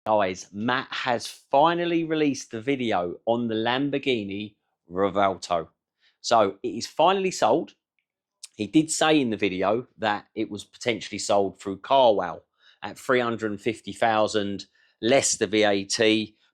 Guys, Matt has finally released the video on the Lamborghini Revuelto. So it is finally sold. He did say in the video that it was potentially sold through Carwow at 350,000 less the VAT,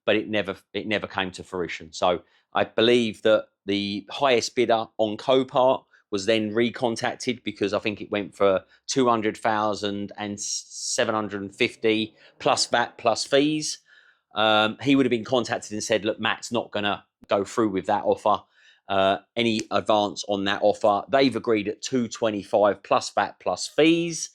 but it never came to fruition. So I believe that the highest bidder on Copart was then recontacted because I think it went for 200,000 and 750 plus VAT plus fees. He would have been contacted and said, look, Matt's not going to go through with that offer. Any advance on that offer. They've agreed at 225 plus VAT plus fees.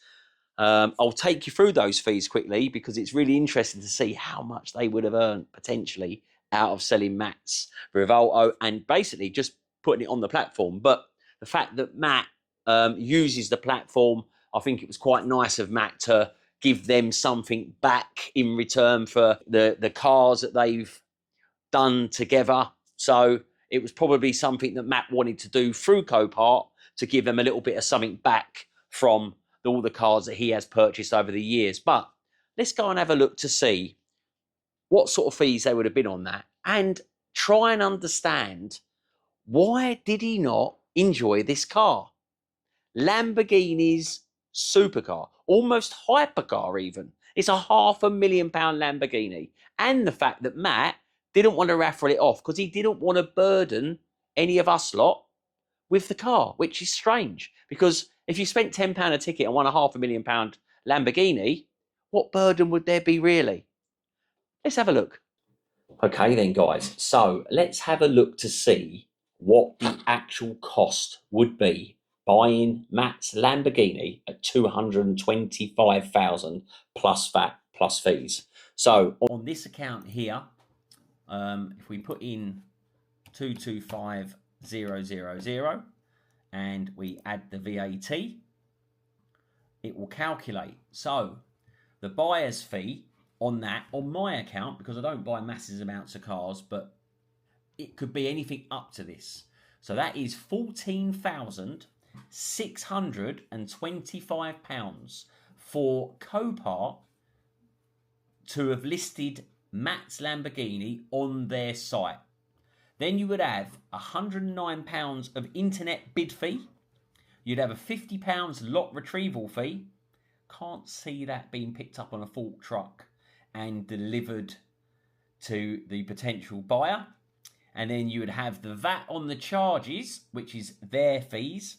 I'll take you through those fees quickly because it's really interesting to see how much they would have earned potentially out of selling Matt's Revuelto and basically just putting it on the platform. But the fact that Matt uses the platform, I think it was quite nice of Matt to give them something back in return for the cars that they've done together. So it was probably something that Matt wanted to do through Copart to give them a little bit of something back from all the cars that he has purchased over the years. But let's go and have a look to see what sort of fees they would have been on that and try and understand why did he not enjoy this car? Lamborghini's supercar, almost hypercar even. It's a £500,000 Lamborghini. And the fact that Matt didn't want to raffle it off because he didn't want to burden any of us lot with the car, which is strange. Because if you spent £10 a ticket and won a £500,000 Lamborghini, what burden would there be really? Let's have a look. Okay then, guys. So let's have a look to see what the actual cost would be buying Matt's Lamborghini at 225,000 plus VAT plus fees. So on this account here, if we put in 225,000 and we add the VAT, it will calculate. So the buyer's fee on that, on my account, because I don't buy massive amounts of cars, but it could be anything up to this. So that is £14,625 for Copart to have listed Matt's Lamborghini on their site. Then you would have £109 of internet bid fee. You'd have a £50 lot retrieval fee. Can't see that being picked up on a fork truck and delivered to the potential buyer. And then you would have the VAT on the charges, which is their fees.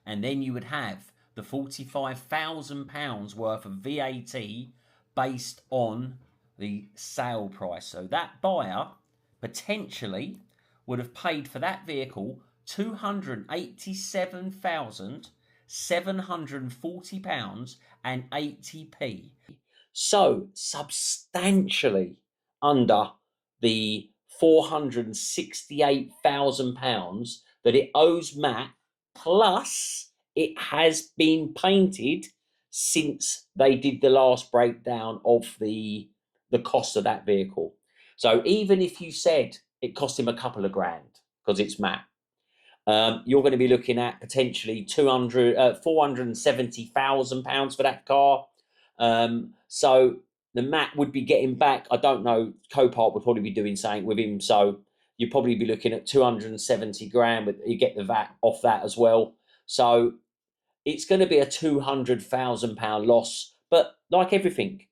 And then you would have the £45,000 worth of VAT based on the sale price. So that buyer potentially would have paid for that vehicle £287,740 and 80p. So substantially under the £468,000 that it owes Matt, plus it has been painted since they did the last breakdown of the cost of that vehicle. So even if you said it cost him a couple of grand because it's Matt, you're going to be looking at potentially £470,000 for that car. So the Matt would be getting back, I don't know, Copart would probably be doing something with him. So you'd probably be looking at 270 grand, but you get the VAT off that as well. So it's going to be a £200,000 loss. But like everything,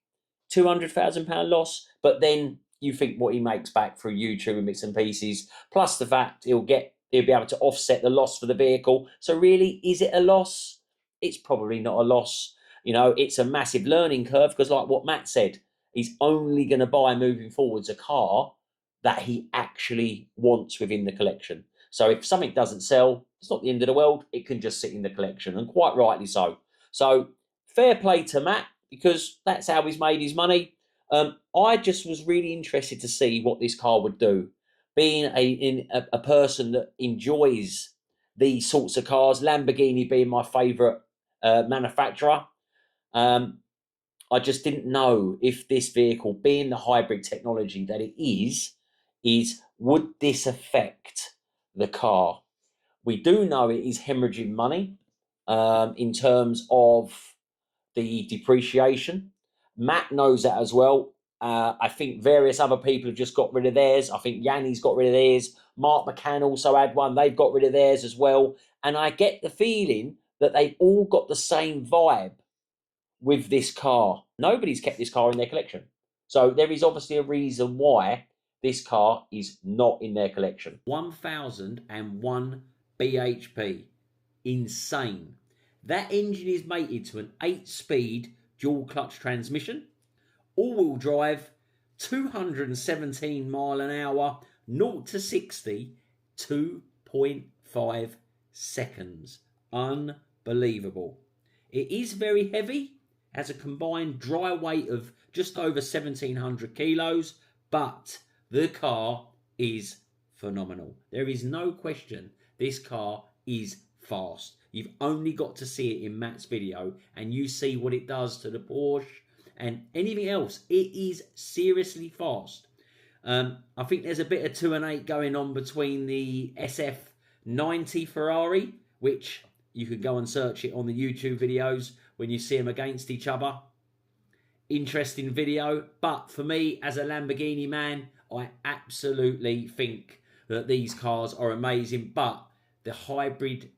£200,000 loss. But then you think what he makes back through YouTube and bits and pieces, plus the fact he'll be able to offset the loss for the vehicle. So really, is it a loss? It's probably not a loss. You know, it's a massive learning curve because like what Matt said, he's only going to buy moving forwards a car that he actually wants within the collection. So if something doesn't sell, it's not the end of the world. It can just sit in the collection, and quite rightly so. So fair play to Matt because that's how he's made his money. I just was really interested to see what this car would do. Being a person that enjoys these sorts of cars, Lamborghini being my favourite manufacturer, I just didn't know if this vehicle, being the hybrid technology that it is would this affect the car? We do know it is hemorrhaging money in terms of the depreciation. Matt knows that as well. I think various other people have just got rid of theirs. I think Yanni's got rid of theirs. Mark McCann also had one. They've got rid of theirs as well. And I get the feeling that they've all got the same vibe with this car. Nobody's kept this car in their collection. So there is obviously a reason why this car is not in their collection. 1001 bhp. Insane. That engine is mated to an 8-speed dual clutch transmission, all-wheel drive, 217 mile an hour, 0 to 60, 2.5 seconds. Unbelievable. It is very heavy, has a combined dry weight of just over 1,700 kilos, but the car is phenomenal. There is no question this car is fast. You've only got to see it in Matt's video and you see what it does to the Porsche and anything else. It is seriously fast. I think there's a bit of 2 and 8 going on between the SF90 Ferrari, which you can go and search it on the YouTube videos when you see them against each other. Interesting video. But for me, as a Lamborghini man, I absolutely think that these cars are amazing. But the hybrid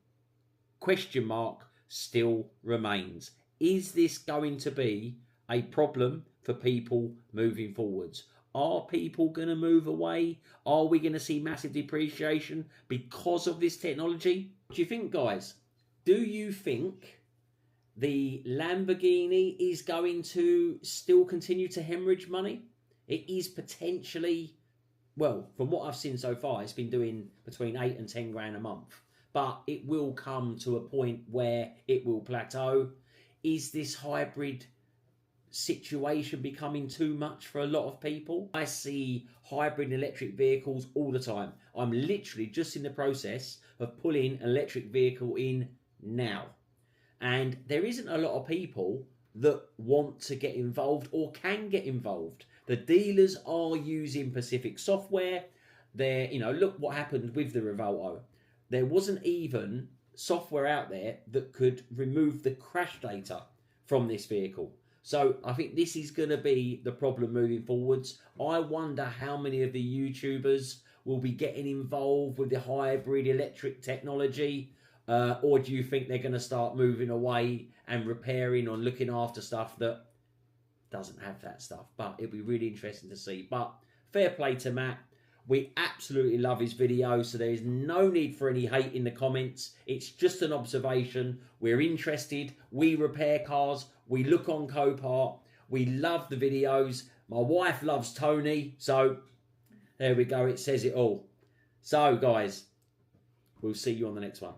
question mark still remains. Is this going to be a problem for people moving forwards? Are people going to move away? Are we going to see massive depreciation because of this technology? What do you think, guys? Do you think the Lamborghini is going to still continue to hemorrhage money? It is potentially, well, from what I've seen so far, it's been doing between 8 and 10 grand a month. But it will come to a point where it will plateau. Is this hybrid situation becoming too much for a lot of people? I see hybrid electric vehicles all the time. I'm literally just in the process of pulling an electric vehicle in now. And there isn't a lot of people that want to get involved or can get involved. The dealers are using Pacific software. They're, look what happened with the Revuelto. There wasn't even software out there that could remove the crash data from this vehicle. So I think this is going to be the problem moving forwards. I wonder how many of the YouTubers will be getting involved with the hybrid electric technology. Or do you think they're going to start moving away and repairing or looking after stuff that doesn't have that stuff? But it'll be really interesting to see. But fair play to Matt. We absolutely love his video, so there is no need for any hate in the comments. It's just an observation. We're interested. We repair cars. We look on Copart. We love the videos. My wife loves Tony. So there we go. It says it all. So, guys, we'll see you on the next one.